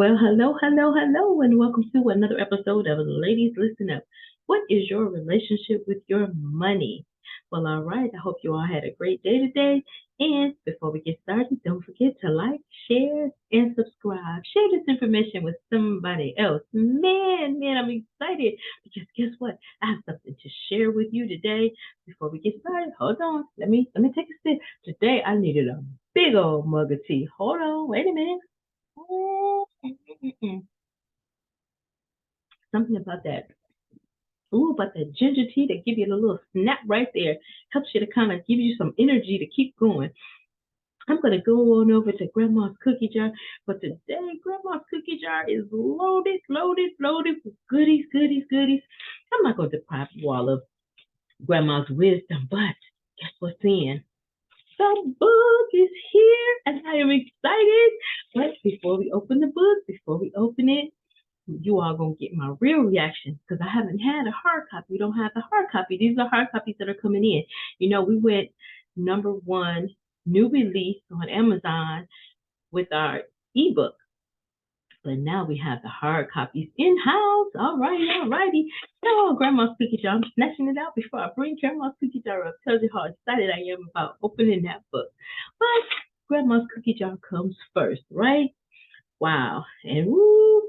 Well, hello, and welcome to another episode of Ladies Listen Up. What is your relationship with your money? Well, all right, I hope you all had a great day today. And before we get started, don't forget to like, share, and subscribe. Share this information with somebody else. Man, I'm excited because guess what? I have something to share with you today. Before we get started, hold on. Let me take a sip. Today I needed a big old mug of tea. Hold on, wait a minute. Mm-mm-mm. Something about that. Ooh, about that ginger tea that give you a little snap right there. Helps you to kind of give you some energy to keep going. I'm going to go on over to Grandma's cookie jar. But today, Grandma's cookie jar is loaded with goodies. I'm not going to deprive you all of Grandma's wisdom, but guess what's in? The book is here and I am excited. But before we open the book, before we open it, you all gonna get my real reaction because I haven't had a hard copy. We don't have the hard copy. These are hard copies that are coming in. We went number one new release on Amazon with our ebook, but now we have the hard copies in house. Alrighty. Oh, Grandma's cookie jar. I'm snatching it out before I bring Grandma's cookie jar up. Tells you how excited I am about opening that book. But Grandma's cookie jar comes first, right? Wow. And woo,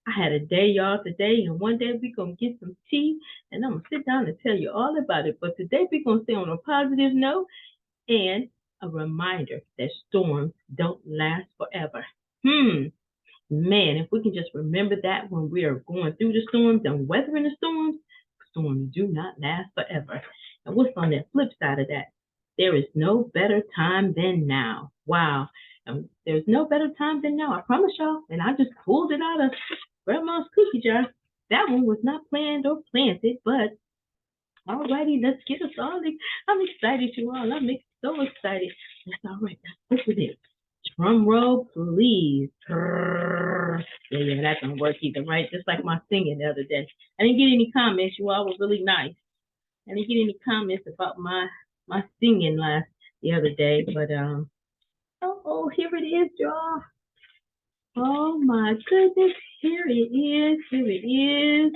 I had a day, y'all, today, and one day we're going to get some tea, and I'm going to sit down and tell you all about it. But today we're going to stay on a positive note and a reminder that storms don't last forever. Man, if we can just remember that when we are going through the storms and weathering the storms do not last forever. And what's on the flip side of that? There is no better time than now. Wow. And there's no better time than now. I promise y'all. And I just pulled it out of Grandma's cookie jar. That one was not planned or planted, but alrighty, let's get us all. I'm excited, you all. I'm so excited. That's all right. Let's open it. Drum roll, please. Yeah, that don't work either, right? Just like my singing the other day. I didn't get any comments. You all were really nice. I didn't get any comments about my singing the other day, but here it is, y'all. Oh my goodness, here it is.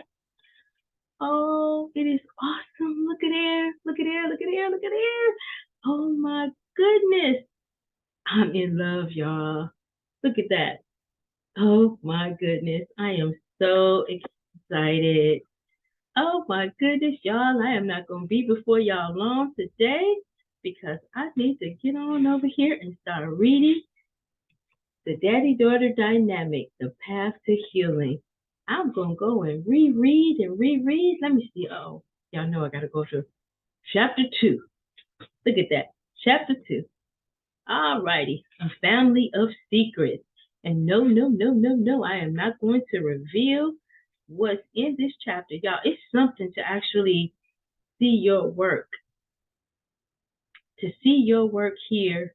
Oh, it is awesome. Look at there. Oh my goodness. I'm in love, y'all. Look at that. Oh my goodness. I am so excited. Oh my goodness, y'all. I am not going to be before y'all long today because I need to get on over here and start reading The Daddy-Daughter Dynamic, The Path to Healing. I'm going to go and reread. Let me see. Oh, y'all know I got to go to chapter 2. Look at that. Chapter 2. Alrighty. A Family of Secrets. And no, I am not going to reveal what's in this chapter. Y'all, it's something to actually see your work. To see your work here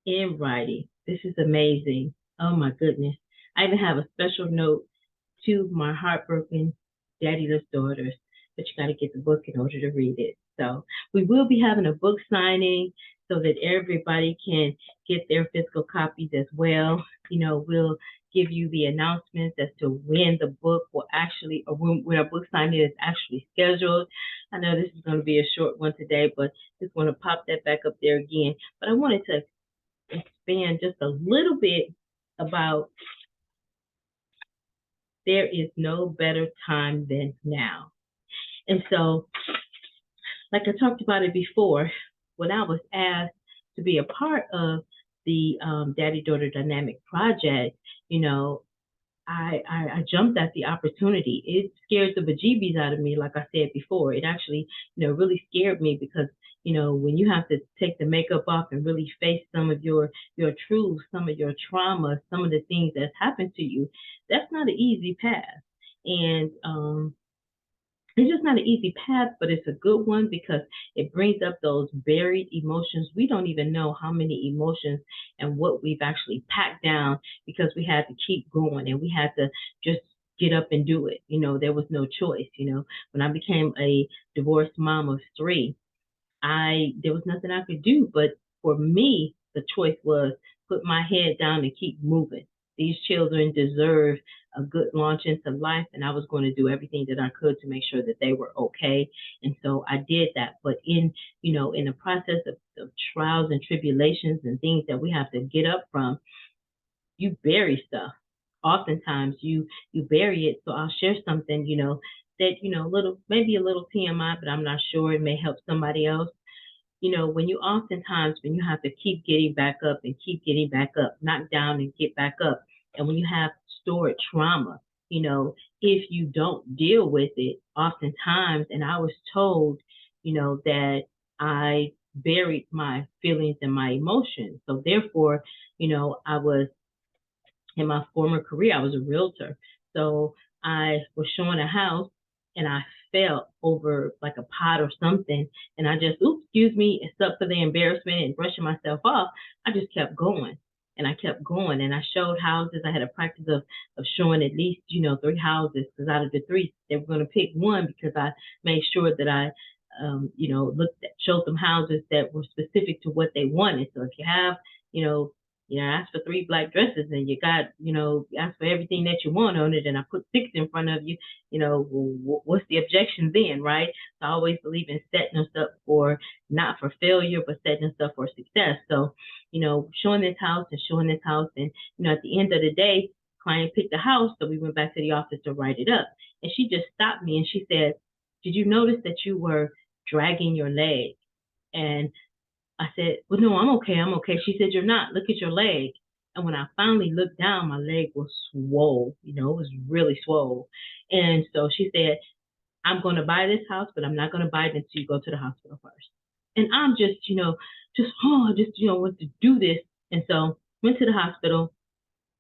in writing. This is amazing. Oh my goodness. I even have a special note to my heartbroken daddyless daughters, but you got to get the book in order to read it. So we will be having a book signing so that everybody can get their physical copies as well. We'll give you the announcements as to when the book will actually, or when our book signing is actually scheduled. I know this is going to be a short one today, but just want to pop that back up there again. But I wanted to expand just a little bit about there is no better time than now. And so, like I talked about it before, when I was asked to be a part of the Daddy-Daughter Dynamic Project, I jumped at the opportunity. It scared the bejeebies out of me, like I said before. It actually, really scared me because, when you have to take the makeup off and really face some of your truths, some of your trauma, some of the things that's happened to you, that's not an easy path. And it's just not an easy path, but it's a good one because it brings up those buried emotions. We don't even know how many emotions and what we've actually packed down because we had to keep going and we had to just get up and do it. There was no choice. When I became a divorced mom of 3, there was nothing I could do. But for me, the choice was put my head down and keep moving. these children deserve a good launch into life, and I was going to do everything that I could to make sure that they were okay. And so I did that. But in the process of trials and tribulations and things that we have to get up from, you bury stuff. Oftentimes you bury it. So I'll share something, that, little, maybe a little TMI, but I'm not sure, it may help somebody else. When you have to keep getting back up and keep getting back up, knock down and get back up, and when you have stored trauma, if you don't deal with it, oftentimes, and I was told, that I buried my feelings and my emotions. So therefore, I was, in my former career, I was a realtor. So I was showing a house and I fell over like a pot or something. And I just, oops, excuse me, except for the embarrassment and brushing myself off, I just kept going. And I kept going and I showed houses. I had a practice of showing at least, three houses, because out of the three, they were going to pick one, because I made sure that I, showed them houses that were specific to what they wanted. So if you have, you know, ask for three black dresses and you got, ask for everything that you want on it, and I put six in front of you, what's the objection then, right? So I always believe in setting us up for, not for failure, but setting us up for success. So, showing this house and showing this house. And, at the end of the day, client picked the house. So we went back to the office to write it up. And she just stopped me and she said, "Did you notice that you were dragging your leg?" And I said, "Well, no, I'm okay. I'm okay." She said, "You're not. Look at your leg." And when I finally looked down, my leg was swole. It was really swole. And so she said, "I'm going to buy this house, but I'm not going to buy it until you go to the hospital first." And I'm want to do this. And so went to the hospital,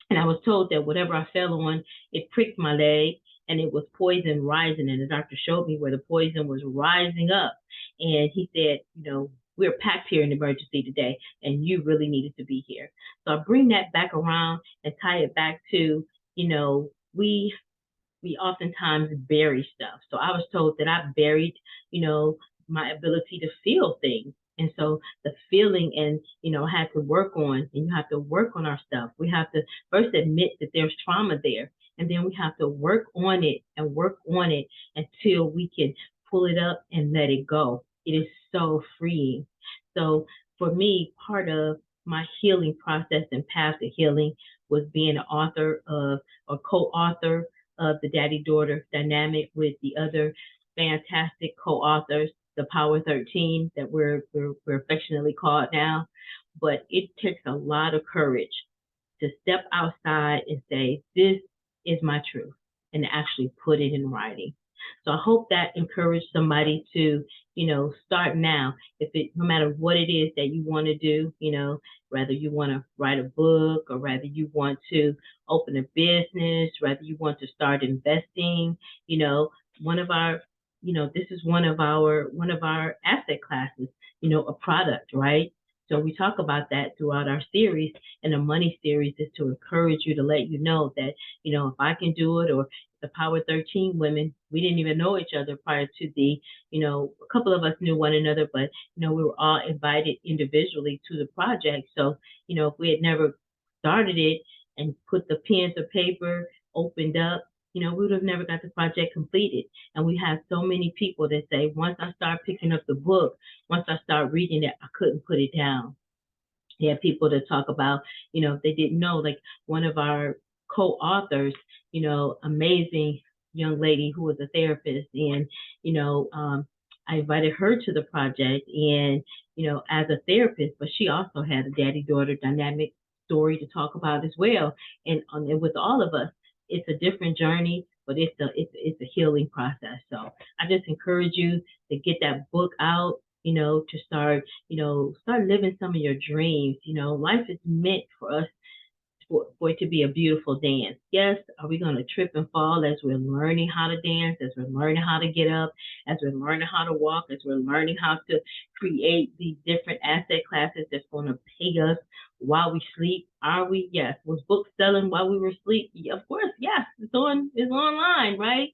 and I was told that whatever I fell on, it pricked my leg, and it was poison rising. And the doctor showed me where the poison was rising up. And he said, "We're packed here in emergency today, and you really needed to be here." So I bring that back around and tie it back to, we oftentimes bury stuff. So I was told that I buried, you know, my ability to feel things. And so the feeling, and, had to work on, and you have to work on our stuff. We have to first admit that there's trauma there. And then we have to work on it and work on it until we can pull it up and let it go. It is so freeing. So for me, part of my healing process and path to healing was being an author of, or co-author of, the daddy-daughter dynamic with the other fantastic co-authors, the Power 13 that we're affectionately called now. But it takes a lot of courage to step outside and say, "This is my truth," and actually put it in writing. So I hope that encouraged somebody to, start now. If it, no matter what it is that you want to do, whether you want to write a book, or whether you want to open a business, whether you want to start investing, one of our, this is one of our asset classes, a product, right? So we talk about that throughout our series, and the money series is to encourage you, to let you know that, if I can do it, or the Power 13 women, we didn't even know each other prior to the, a couple of us knew one another, but, we were all invited individually to the project. So, if we had never started it and put the pen to paper, opened up, we would have never got the project completed. And we have so many people that say, once I start picking up the book, once I start reading it, I couldn't put it down. You have people that talk about, they didn't know, like one of our co-authors, amazing young lady who was a therapist. And, I invited her to the project, and, as a therapist, but she also had a daddy-daughter dynamic story to talk about as well. And with all of us, it's a different journey, but it's a healing process. So I just encourage you to get that book out, to start living some of your dreams. Life is meant for us, for it to be a beautiful dance. Yes, are we going to trip and fall as we're learning how to dance, as we're learning how to get up, as we're learning how to walk, as we're learning how to create these different asset classes that's going to pay us while we sleep? Are we? Yes. Was books selling while we were asleep? Yeah, of course, yes. It's online, right?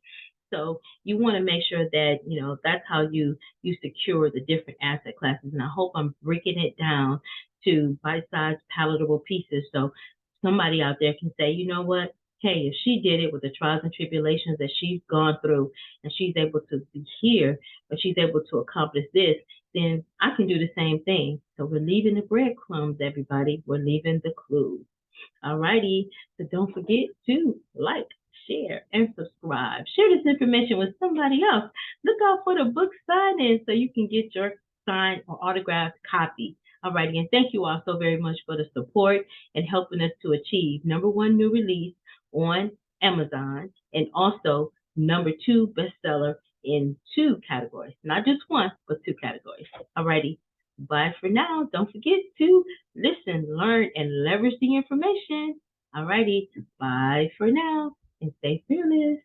So you want to make sure that, that's how you secure the different asset classes. And I hope I'm breaking it down to bite-sized, palatable pieces. So somebody out there can say, you know what? Hey, if she did it with the trials and tribulations that she's gone through and she's able to be here, but she's able to accomplish this, then I can do the same thing. So we're leaving the breadcrumbs, everybody. We're leaving the clues. Alrighty. So don't forget to like, share, and subscribe. Share this information with somebody else. Look out for the book sign-in so you can get your signed or autographed copy. Alrighty, and thank you all so very much for the support and helping us to achieve #1 new release on Amazon and also #2 bestseller in 2 categories. Not just one, but 2 categories. Alrighty. Bye for now. Don't forget to listen, learn, and leverage the information. Alrighty. Bye for now and stay fearless.